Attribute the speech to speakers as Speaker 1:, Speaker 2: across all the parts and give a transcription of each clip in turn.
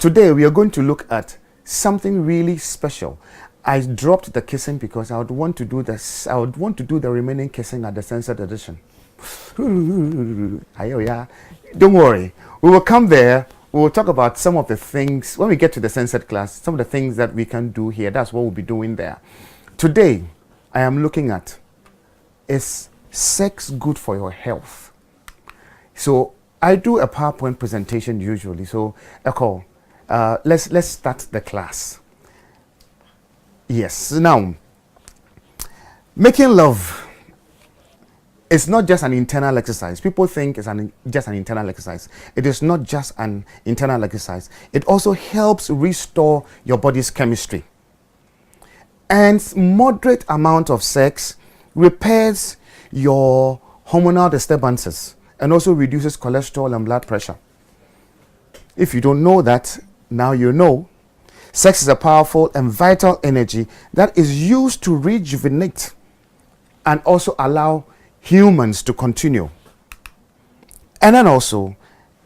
Speaker 1: Today we are going to look at something really special. I dropped the kissing because I would want to do this. I would want to do the remaining kissing at the censored edition. Don't worry, we will come there. We will talk about some of the things when we get to the censored class. Some of the things that we can do here. That's what we'll be doing there. Today, I am looking at, is sex good for your health? So I do a PowerPoint presentation usually. So Echo, let's start the class. Yes. Now, making love is not just an internal exercise. People think it's just an internal exercise. It is not just an internal exercise. It also helps restore your body's chemistry. And moderate amount of sex repairs your hormonal disturbances and also reduces cholesterol and blood pressure. If you don't know that, now you know. Sex is a powerful and vital energy that is used to rejuvenate and also allow humans to continue. And then also,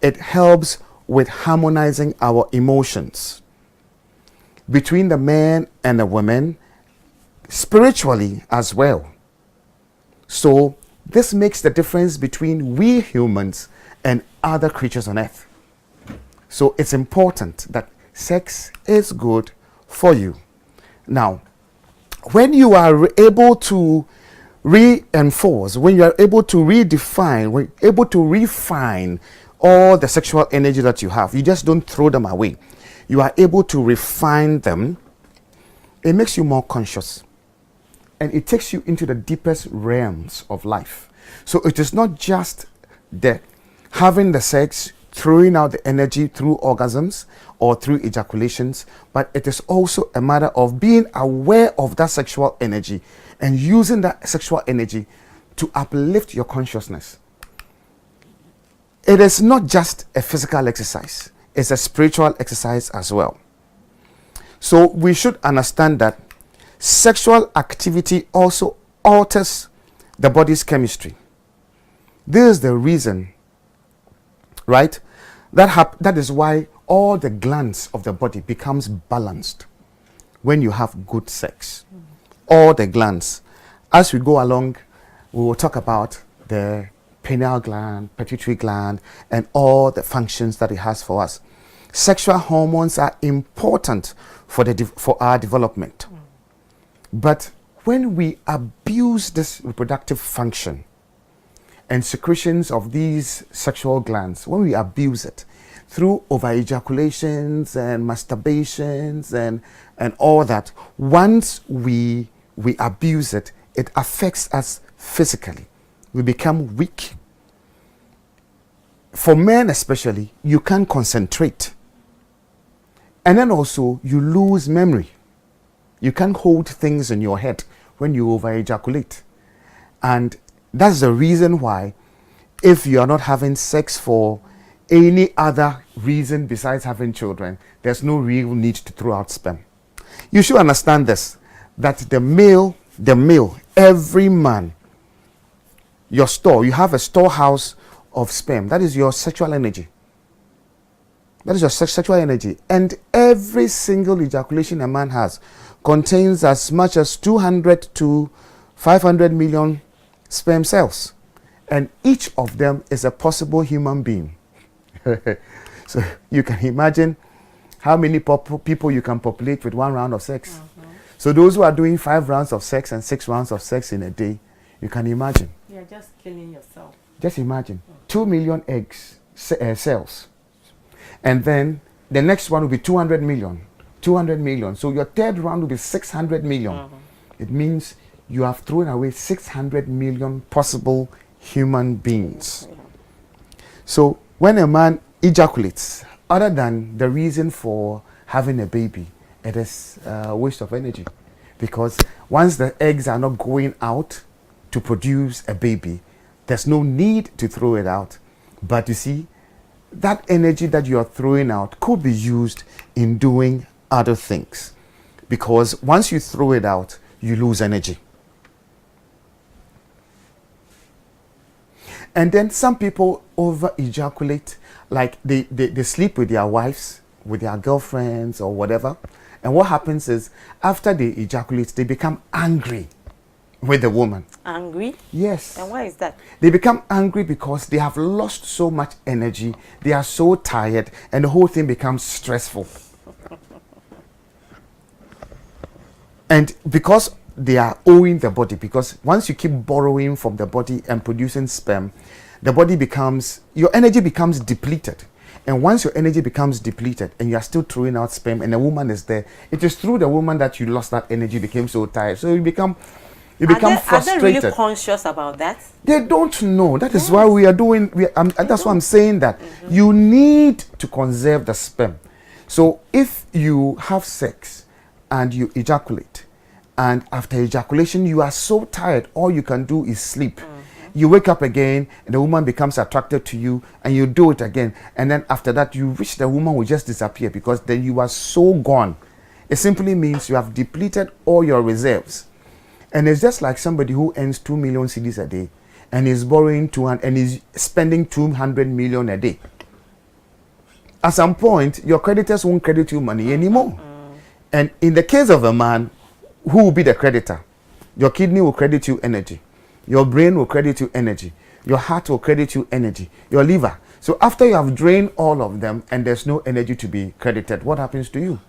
Speaker 1: it helps with harmonizing our emotions between the men and the women, spiritually as well. So this makes the difference between we humans and other creatures on earth. So it's important that sex is good for you. Now, when you are able to reinforce, when you are able to redefine, when you're able to refine all the sexual energy that you have, you just don't throw them away. You are able to refine them. It makes you more conscious. And it takes you into the deepest realms of life. So it is not just the having the sex, throwing out the energy through orgasms or through ejaculations, but it is also a matter of being aware of that sexual energy and using that sexual energy to uplift your consciousness. It is not just a physical exercise, it's a spiritual exercise as well. So we should understand that sexual activity also alters the body's chemistry. This is the reason, right? That is why all the glands of the body becomes balanced when you have good sex. All the glands. As we go along, we will talk about the pineal gland, pituitary gland, and all the functions that it has for us. Sexual hormones are important for our development. But when we abuse this reproductive function and secretions of these sexual glands, when we abuse it through over-ejaculations and masturbations and all that, once we abuse it, it affects us physically. We become weak. For men especially, you can't concentrate. And then also, you lose memory. You can't hold things in your head when you over-ejaculate. And that's the reason why, if you are not having sex for any other reason besides having children, there's no real need to throw out sperm. You should understand this, that the male, every man, you have a storehouse of sperm. That is your sexual energy. That is your sexual energy. And every single ejaculation a man has contains as much as 200 to 500 million sperm cells. And each of them is a possible human being. So you can imagine how many people you can populate with one round of sex. So those who are doing 5 rounds of sex and 6 rounds of sex in a day, you can imagine.
Speaker 2: You're just killing yourself.
Speaker 1: Just imagine. 2 million eggs, cells. And then the next one will be 200 million. 200 million. So your third round will be 600 million. It means you have thrown away 600 million possible human beings. So when a man ejaculates, other than the reason for having a baby, it is a waste of energy. Because once the eggs are not going out to produce a baby, there's no need to throw it out. But you see, that energy that you are throwing out could be used in doing other things. Because once you throw it out, you lose energy. And then some people over ejaculate, like they sleep with their wives with their girlfriends or whatever. And what happens is, after they ejaculate, they become angry with the woman.
Speaker 2: Angry?
Speaker 1: Yes.
Speaker 2: And why is that?
Speaker 1: They become angry because they have lost so much energy. They are so tired, and the whole thing becomes stressful. And because they are owing the body, because once you keep borrowing from the body and producing sperm, the body becomes, your energy becomes depleted. And once your energy becomes depleted and you are still throwing out sperm and the woman is there, it is through the woman that you lost that energy, became so tired. So you become frustrated.
Speaker 2: Are they really conscious about that?
Speaker 1: They don't know. That is why we are doing, that's why I'm saying that you need to conserve the sperm. So if you have sex and you ejaculate, and after ejaculation you are so tired, all you can do is sleep. You wake up again and the woman becomes attracted to you and you do it again, and then after that you wish the woman will just disappear because then you are so gone. It simply means you have depleted all your reserves. And it's just like somebody who earns 2 million cedis a day and is borrowing 200 and is spending 200 million a day. At some point your creditors won't credit you money anymore. And in the case of a man, who will be the creditor? Your kidney will credit you energy. Your brain will credit you energy. Your heart will credit you energy. Your liver. So after you have drained all of them and there's no energy to be credited, what happens to you?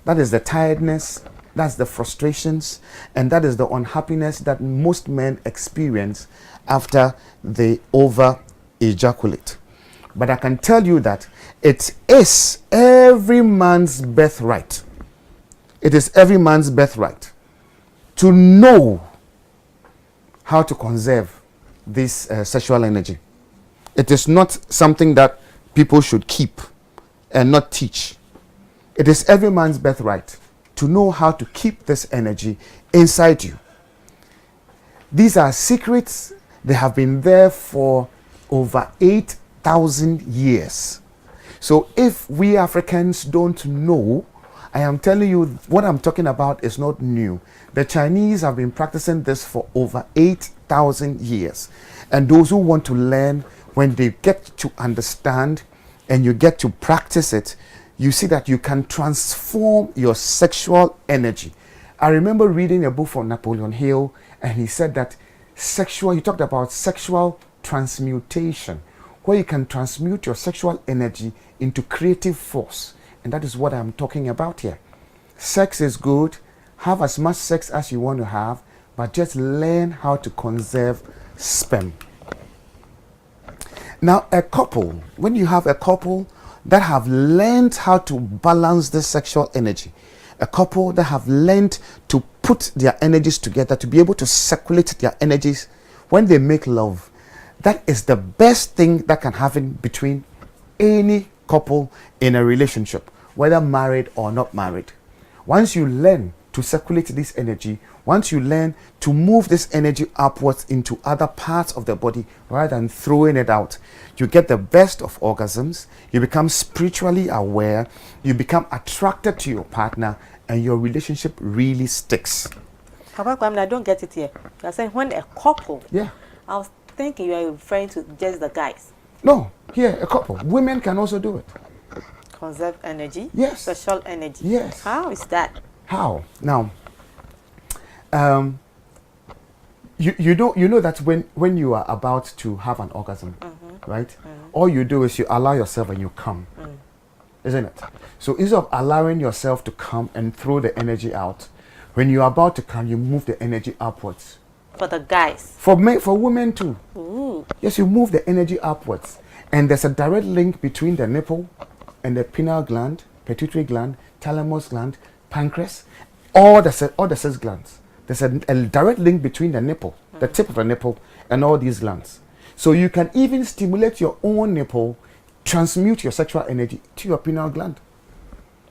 Speaker 1: That is the tiredness, that's the frustrations, and that is the unhappiness that most men experience after they over-ejaculate. But I can tell you that it is every man's birthright. It is every man's birthright to know how to conserve this sexual energy. It is not something that people should keep and not teach. It is every man's birthright to know how to keep this energy inside you. These are secrets. They have been there for over 8,000 years. So if we Africans don't know, I am telling you, what I'm talking about is not new. The Chinese have been practicing this for over 8,000 years. And those who want to learn, when they get to understand and you get to practice it, you see that you can transform your sexual energy. I remember reading a book from Napoleon Hill, and he said that he talked about sexual transmutation, where you can transmute your sexual energy into creative force. And that is what I'm talking about here. Sex is good. Have as much sex as you want to have, but just learn how to conserve sperm. Now, a couple, when you have a couple that have learned how to balance the sexual energy, a couple that have learned to put their energies together, to be able to circulate their energies when they make love, that is the best thing that can happen between any couple in a relationship, whether married or not married. Once you learn to circulate this energy, once you learn to move this energy upwards into other parts of the body rather than throwing it out, you get the best of orgasms, you become spiritually aware, you become attracted to your partner, and your relationship really sticks.
Speaker 2: Papa Kwame, I don't get it here. You're saying when a couple.
Speaker 1: Yeah.
Speaker 2: I was thinking you are referring to just the guys.
Speaker 1: No, here, a couple. Women can also do it.
Speaker 2: Conserve energy?
Speaker 1: Yes.
Speaker 2: Sexual energy?
Speaker 1: Yes.
Speaker 2: How is that?
Speaker 1: How? Now, you know that when you are about to have an orgasm, right? All you do is you allow yourself and you come, isn't it? So instead of allowing yourself to come and throw the energy out, when you are about to come, you move the energy upwards.
Speaker 2: For the guys?
Speaker 1: For women too.
Speaker 2: Ooh.
Speaker 1: Yes, you move the energy upwards, and there's a direct link between the nipple and the pineal gland, pituitary gland, thalamus gland, pancreas, all the sex glands. There's a direct link between the nipple, the tip of the nipple, and all these glands. So you can even stimulate your own nipple, transmute your sexual energy to your pineal gland.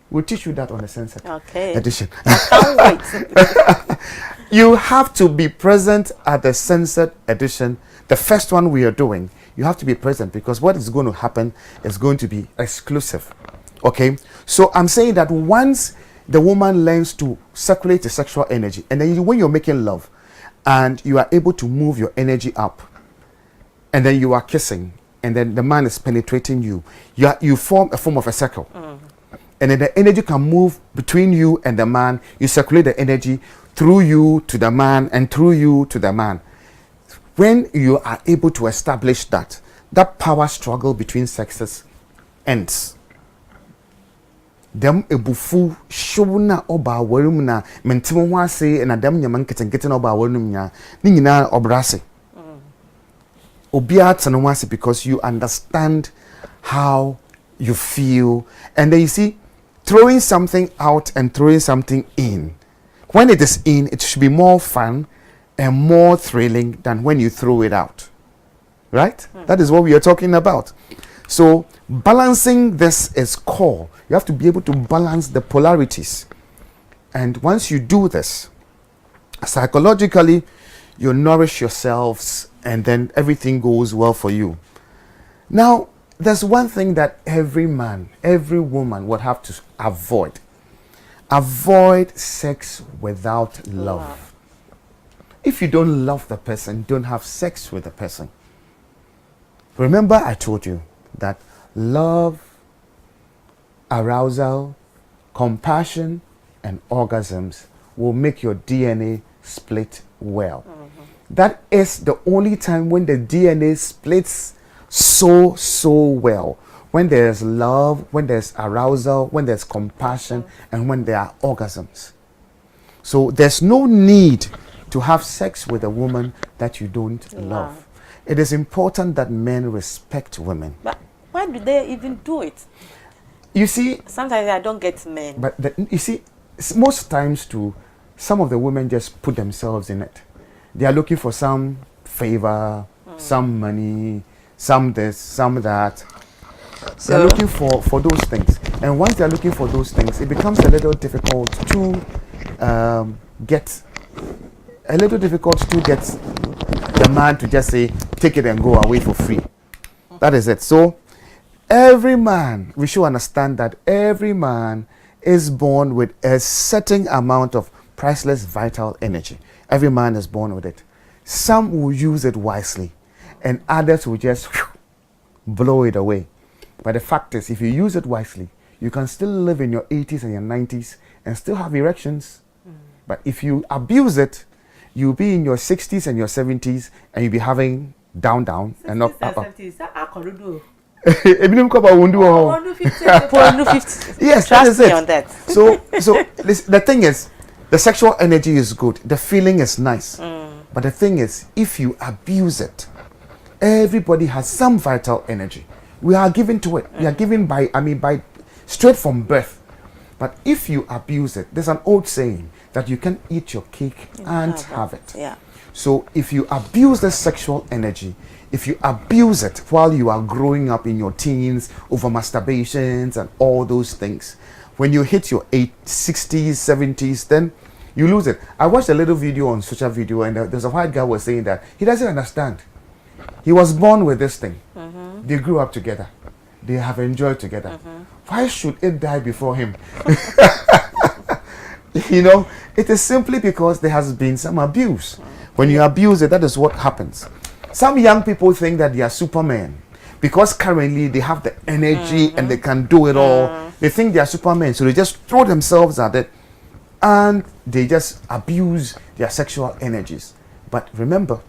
Speaker 1: We'll teach you that on the Censored edition.
Speaker 2: Can't wait.
Speaker 1: You have to be present at the Censored edition, the first one we are doing. You have to be present because what is going to happen is going to be exclusive. Okay? So I'm saying that once the woman learns to circulate the sexual energy, and then when you're making love and you are able to move your energy up, and then you are kissing and then the man is penetrating you, you form a form of a circle. And then the energy can move between you and the man. You circulate the energy through you to the man and through you to the man. When you are able to establish that, that power struggle between sexes ends. Dem ebufu shona oba warum na mentimo ho ase na dem nyama nketen oba warum nya ni nyina obrase. Obia tene ho ase because you understand how you feel, and then you see throwing something out and throwing something in. When it is in, it should be more fun and more thrilling than when you throw it out. Right? That is what we are talking about. So balancing this is core. You have to be able to balance the polarities. And once you do this, psychologically, you nourish yourselves and then everything goes well for you. Now, there's one thing that every man, every woman would have to avoid. Avoid sex without love. If you don't love the person, don't have sex with the person. Remember, I told you that love, arousal, compassion, and orgasms will make your DNA split well. That is the only time when the DNA splits so well. When there's love, when there's arousal, when there's compassion, and when there are orgasms. So there's no need to have sex with a woman that you don't love. It is important that men respect women.
Speaker 2: But why do they even do it?
Speaker 1: You see,
Speaker 2: sometimes I don't get men.
Speaker 1: But you see, most times too, some of the women just put themselves in it. They are looking for some favor, some money, some this, some that. So they're looking for those things. And once they're looking for those things, it becomes a little difficult to get the man to just say, take it and go away for free. That is it. So every man, we should understand that every man is born with a certain amount of priceless vital energy. Every man is born with it. Some will use it wisely, and others will just blow it away. But the fact is, if you use it wisely, you can still live in your 80s and your 90s and still have erections. But if you abuse it, you'll be in your 60s and your 70s and you'll be having down and up. Yes, that is it. So the thing is, the sexual energy is good, the feeling is nice. But the thing is, if you abuse it, everybody has some vital energy. We are given to it. We are given by straight from birth. But if you abuse it, there's an old saying that you can eat your cake and have it. Yeah. So if you abuse the sexual energy, if you abuse it while you are growing up in your teens over masturbations and all those things, when you hit your 60s, 70s, then you lose it. I watched a little video on social video, and there's a white guy was saying that he doesn't understand. He was born with this thing. They grew up together. They have enjoyed together. Why should it die before him? You know, it is simply because there has been some abuse. When you abuse it, that is what happens. Some young people think that they are Superman because currently they have the energy and they can do it all. They think they are Superman, so they just throw themselves at it and they just abuse their sexual energies. But remember,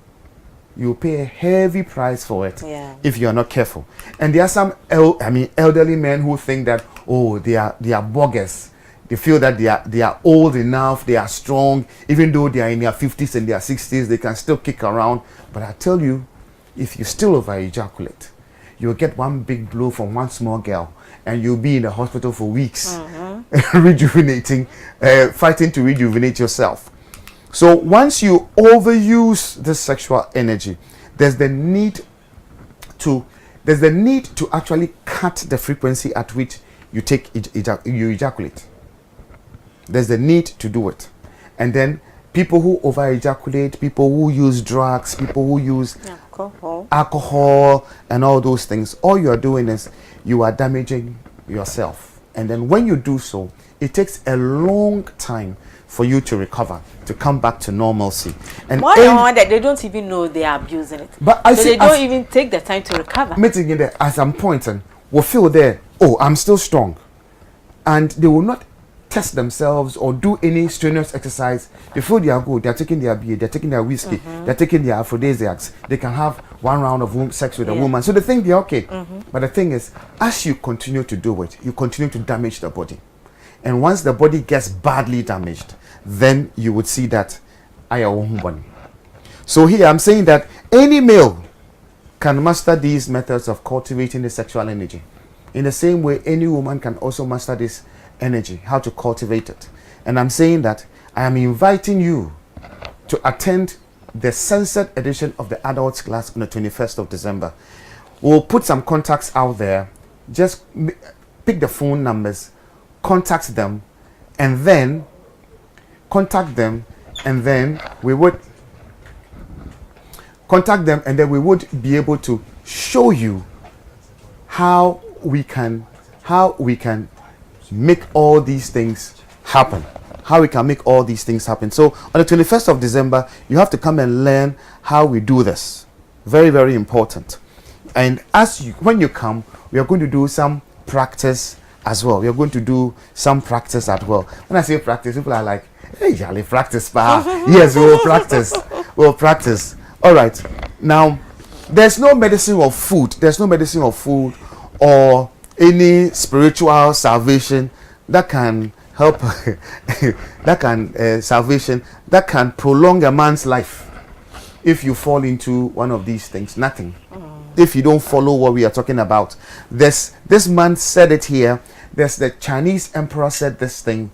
Speaker 1: you pay a heavy price for it if you are not careful. And there are some elderly men who think that, oh, they are bogus. They feel that they are old enough, they are strong, even though they are in their 50s and their 60s, they can still kick around. But I tell you, if you still over ejaculate, you'll get one big blow from one small girl and you'll be in the hospital for weeks, rejuvenating, fighting to rejuvenate yourself. So once you overuse this sexual energy, there's the need to actually cut the frequency at which you you ejaculate. There's the need to do it. And then people who over ejaculate, people who use drugs, people who use alcohol and all those things, all you are doing is you are damaging yourself And then when you do so, it takes a long time for you to recover, to come back to normalcy. And
Speaker 2: more that they don't even know they are abusing it.
Speaker 1: But I
Speaker 2: so
Speaker 1: see,
Speaker 2: they don't even take the time to recover.
Speaker 1: Meeting in there, as I'm pointing, will feel there, oh, I'm still strong. And they will not test themselves or do any strenuous exercise. They feel they are good. They are taking their beer, they're taking their whiskey, they're taking their aphrodisiacs. They can have one round of sex with a woman. So they think they're okay. But the thing is, as you continue to do it, you continue to damage the body. And once the body gets badly damaged, then you would see that I am one. So here I'm saying that any male can master these methods of cultivating the sexual energy. In the same way, any woman can also master this energy, how to cultivate it. And I'm saying that I am inviting you to attend the censored edition of the adults class on the 21st of December. We'll put some contacts out there. Just pick the phone numbers, contact them, and then we would contact them, and then we would be able to show you how we can make all these things happen. So on the 21st of December, you have to come and learn how we do this. Very, very important. And when you come, we are going to do some practice as well. We are going to do some practice as well. When I say practice, people are like, hey, Jolly, practice, pa. Yes, we will practice. We'll practice. All right. Now, there's no medicine of food. There's no medicine of food or any spiritual salvation that can help, salvation that can prolong a man's life. If you fall into one of these things, nothing. If you don't follow what we are talking about, this man said it here. There's the Chinese emperor said this thing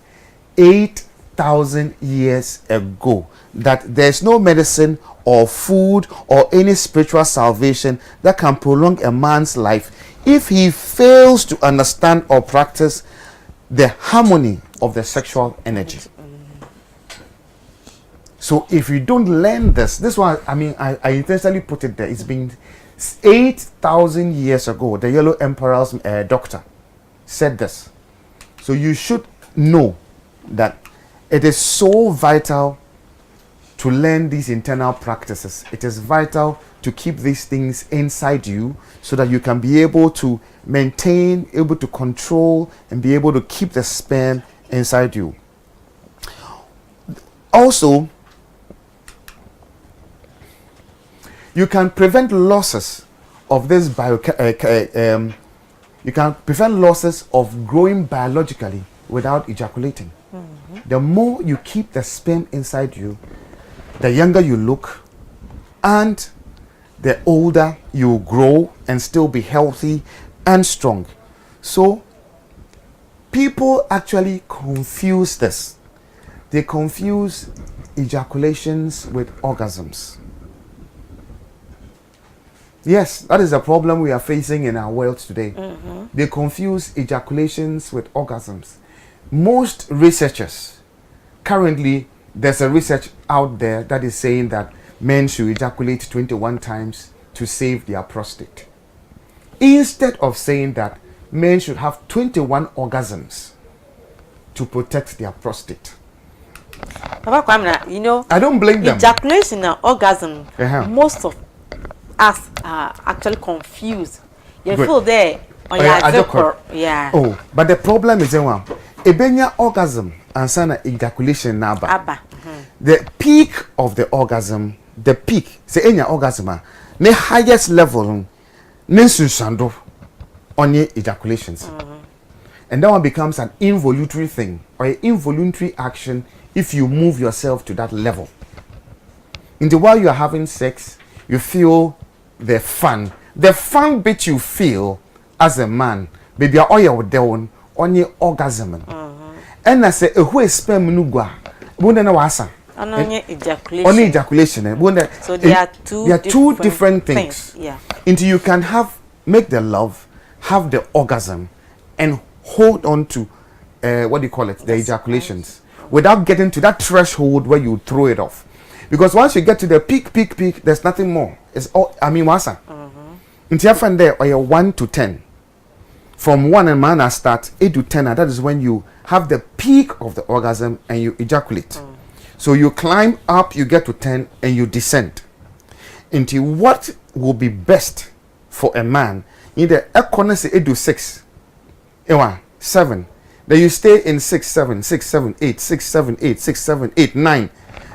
Speaker 1: 8,000 years ago, that there's no medicine or food or any spiritual salvation that can prolong a man's life if he fails to understand or practice the harmony of the sexual energy. So if you don't learn this one, I intentionally put it there. It's been 8,000 years ago. The Yellow Emperor's doctor said this. So you should know that it is so vital to learn these internal practices. It is vital to keep these things inside you so that you can be able to maintain, able to control, and be able to keep the sperm inside you. Also, you can prevent losses of this you can prevent losses of growing biologically without ejaculating. The more you keep the sperm inside you, the younger you look, and the older you grow and still be healthy and strong. So people actually confuse this. They confuse ejaculations with orgasms. Yes, that is a problem we are facing in our world today. They confuse ejaculations with orgasms. Most researchers, currently there's a research out there that is saying that men should ejaculate 21 times to save their prostate. Instead of saying that men should have 21 orgasms to protect their prostate.
Speaker 2: Papa Kwamna, you know,
Speaker 1: I don't blame them.
Speaker 2: Ejaculation and orgasm, most of us are actually confused. You feel there on your yeah.
Speaker 1: Oh, but the problem is ebenya orgasm and sana ejaculation naba. The peak of the orgasm, say enya orgasm, the highest level, nensunsando on your ejaculations. And that one becomes an involuntary thing or an involuntary action if you move yourself to that level. In the while you are having sex, you feel the fun bit you feel as a man, baby, all your down on your orgasm. And I say, who is sperm nugwa? Wouldn't know asa.
Speaker 2: Only
Speaker 1: ejaculation.
Speaker 2: So there are two
Speaker 1: different things.
Speaker 2: Yeah.
Speaker 1: Until you can make the love, have the orgasm, and hold on to the ejaculations without getting to that threshold where you throw it off. Because once you get to the peak, there's nothing more. It's all wasa. Until you find there or 1 to 10. from 1 and man start 8 to 10, and that is when you have the peak of the orgasm and you ejaculate. So you climb up, you get to 10, and you descend into what will be best for a man. In the economy 8 to 6, 7. Then you stay in 6, 7, 6, 7, 8, 6, 7, 8, 6, 7, 8, 9.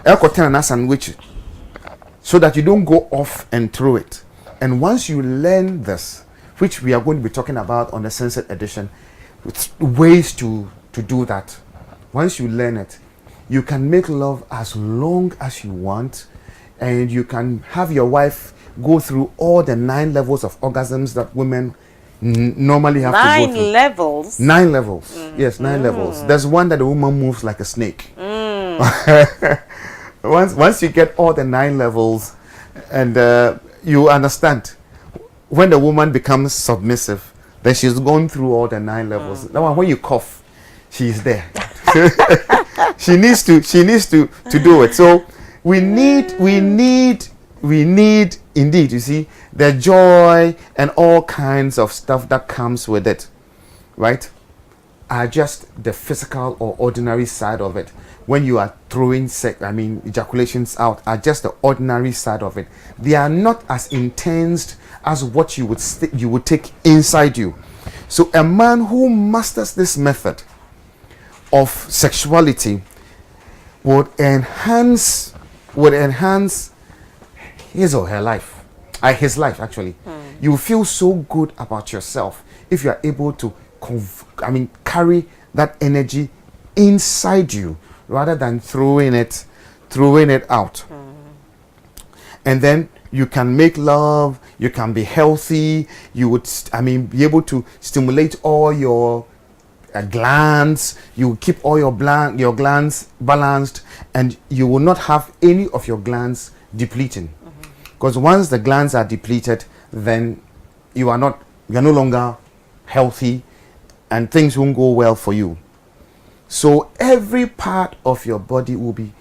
Speaker 1: Echo 10 and sandwich, so that you don't go off and through it. And once you learn this, which we are going to be talking about on the Censored Edition, ways to do that. Once you learn it, you can make love as long as you want, and you can have your wife go through all the 9 levels of orgasms that women normally have to go through.
Speaker 2: 9 levels?
Speaker 1: 9 levels. Yes, 9 levels. There's one that the woman moves like a snake. Once you get all the 9 levels, and you understand, when the woman becomes submissive, then she's gone through all the 9 levels. Now when you cough, she's there. she needs to do it. So we need indeed, you see, the joy and all kinds of stuff that comes with it, right, are just the physical or ordinary side of it. When you are throwing ejaculations out, are just the ordinary side of it. They are not as intense as what you would take inside you. So a man who masters this method of sexuality would enhance his or her life, his life actually. You feel so good about yourself if you are able to carry that energy inside you rather than throwing it out. And then you can make love, you can be healthy, you would be able to stimulate all your glands, you keep all your glands balanced, and you will not have any of your glands depleting. Because once the glands are depleted, then you're no longer healthy, and things won't go well for you. So every part of your body will be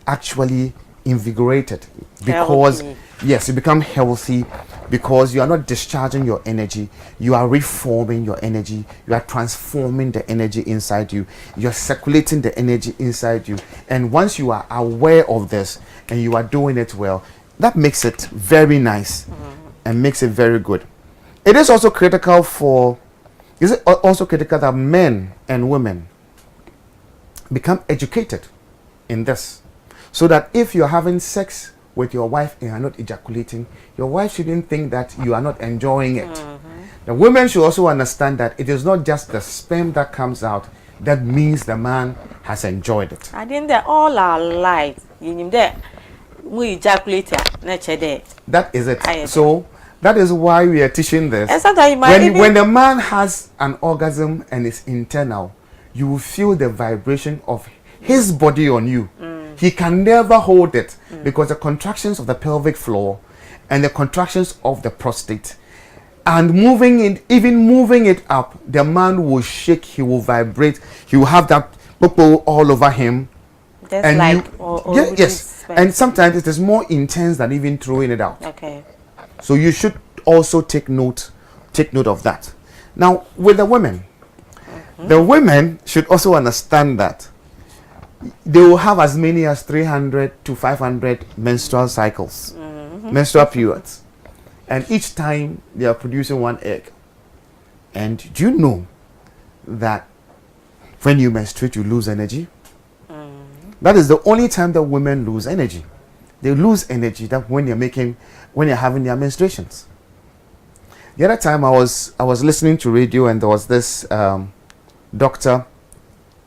Speaker 1: actually invigorated, because yes, you become healthy, because you are not discharging your energy, you are reforming your energy, you are transforming the energy inside you, you're circulating the energy inside you. And once you are aware of this and you are doing it well, that makes it very nice and makes it very good. It is also critical that men and women become educated in this, so that if you're having sex with your wife and you're not ejaculating, your wife shouldn't think that you are not enjoying it. The women should also understand that it is not just the sperm that comes out that means the man has enjoyed it.
Speaker 2: I think that all our lives, we ejaculate.
Speaker 1: That is it. So that is why we are teaching this. When the man has an orgasm and it's internal, you will feel the vibration of his body on you. He can never hold it, because the contractions of the pelvic floor and the contractions of the prostate and moving it up, the man will shake, he will vibrate, he will have that popo all over him.
Speaker 2: Just and like
Speaker 1: yes, and sometimes it is more intense than even throwing it out.
Speaker 2: Okay.
Speaker 1: So you should also take note of that. Now with the women, the women should also understand that they will have as many as 300 to 500 menstrual cycles, menstrual periods, and each time they are producing 1 egg. And do you know that when you menstruate, you lose energy? That is the only time that women lose energy. They lose energy that when you're having their menstruations. The other time I was listening to radio, and there was this doctor.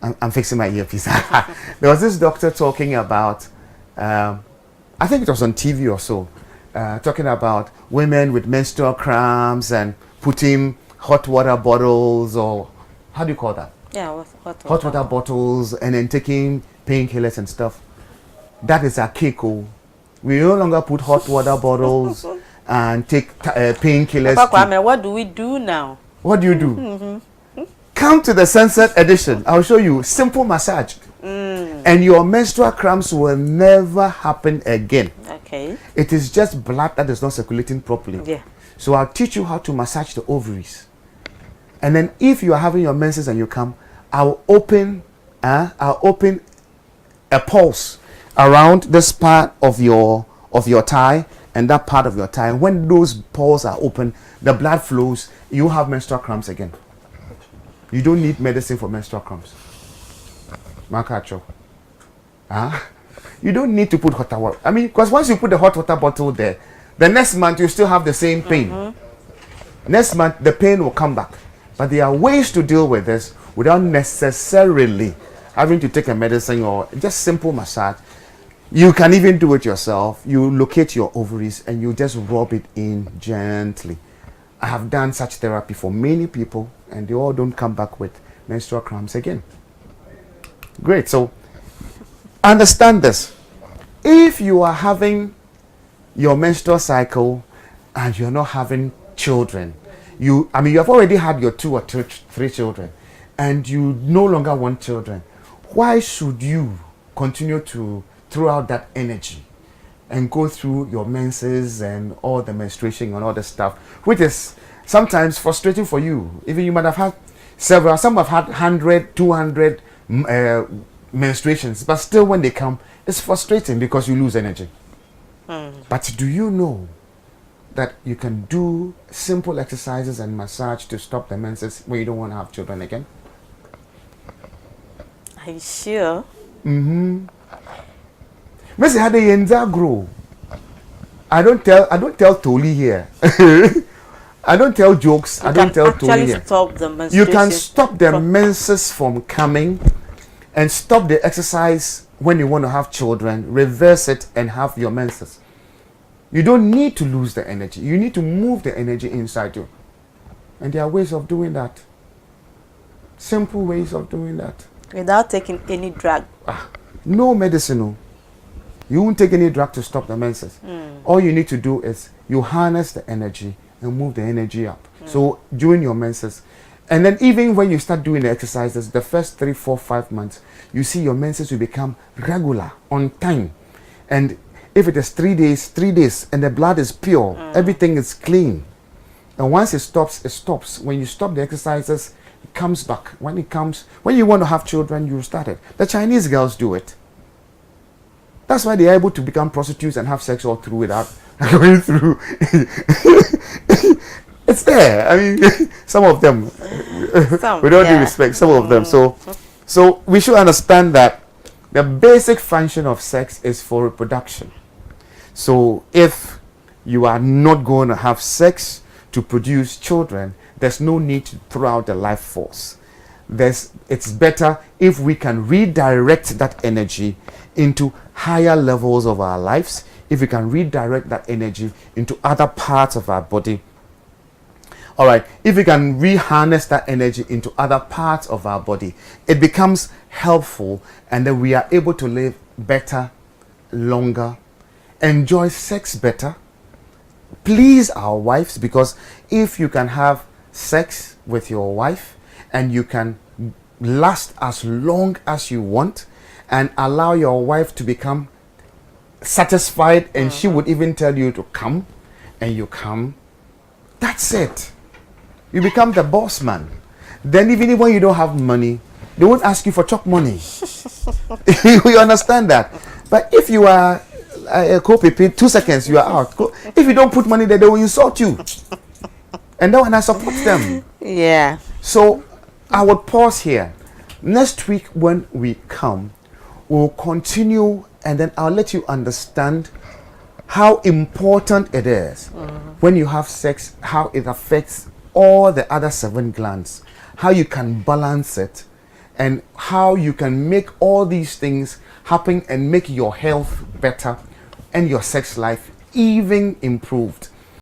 Speaker 1: I'm fixing my earpiece. There was this doctor talking about, I think it was on TV or so, talking about women with menstrual cramps and putting hot water bottles, or how do you call that?
Speaker 2: Yeah,
Speaker 1: hot water bottles, and then taking painkillers and stuff. That is archaic. We no longer put hot water bottles and take painkillers.
Speaker 2: What do we do now?
Speaker 1: What do you do? Come to the Censored Edition. I'll show you simple massage, and your menstrual cramps will never happen again.
Speaker 2: Okay.
Speaker 1: It is just blood that is not circulating properly.
Speaker 2: Yeah.
Speaker 1: So I'll teach you how to massage the ovaries. And then if you are having your menses and you come, I'll open a pulse around this part of your thigh and that part of your thigh. When those pores are open, the blood flows, you have menstrual cramps again. You don't need medicine for menstrual cramps. Makacho. You don't need to put hot water. I mean, because once you put the hot water bottle there, the next month you still have the same pain. Next month the pain will come back. But there are ways to deal with this without necessarily having to take a medicine or just simple massage. You can even do it yourself. You locate your ovaries and you just rub it in gently. I have done such therapy for many people and they all don't come back with menstrual cramps again. Great. So understand this. If you are having your menstrual cycle and you're not having children, you have already had your 2 or 3 children and you no longer want children, why should you continue to throw out that energy and go through your menses and all the menstruation and all the stuff, which is sometimes frustrating for you? Even you might have had several, some have had 100, 200 menstruations, but still when they come, it's frustrating because you lose energy. But do you know that you can do simple exercises and massage to stop the menses when you don't want to have children again?
Speaker 2: Are you sure?
Speaker 1: Missy, how the yenza grow? I don't tell Toli here. I don't tell jokes. I don't tell Toli here.
Speaker 2: Stop the
Speaker 1: you can stop the menses from coming and stop the exercise when you want to have children, reverse it and have your menses. You don't need to lose the energy. You need to move the energy inside you. And there are ways of doing that. Simple ways of doing that.
Speaker 2: Without taking any drug.
Speaker 1: No medicine. No. You won't take any drug to stop the menses. All you need to do is you harness the energy and move the energy up. So during your menses, and then even when you start doing the exercises, the first 3, 4, 5 months, you see your menses will become regular, on time. And if it is 3 days, and the blood is pure, everything is clean. And once it stops, it stops. When you stop the exercises, it comes back. When you want to have children, you start it. The Chinese girls do it. That's why they are able to become prostitutes and have sex all through without going through. It's there. I mean, some of them, with all due respect, some of them. So we should understand that the basic function of sex is for reproduction. So if you are not going to have sex to produce children, there's no need to throw out the life force. It's better if we can redirect that energy into higher levels of our lives, if we can redirect that energy into other parts of our body. All right, if we can reharness that energy into other parts of our body, it becomes helpful, and then we are able to live better, longer, enjoy sex better, please our wives, because if you can have sex with your wife and you can last as long as you want and allow your wife to become satisfied, and she would even tell you to come, and you come, that's it. You become the boss man. Then even when you don't have money, they won't ask you for chop money. You understand that? But if you are a co-PP, 2 seconds, you are out. If you don't put money there, they will insult you. And then when I support them.
Speaker 2: Yeah.
Speaker 1: So I would pause here. Next week when we come, we'll continue, and then I'll let you understand how important it is when you have sex, how it affects all the other 7 glands, how you can balance it, and how you can make all these things happen and make your health better and your sex life even improved.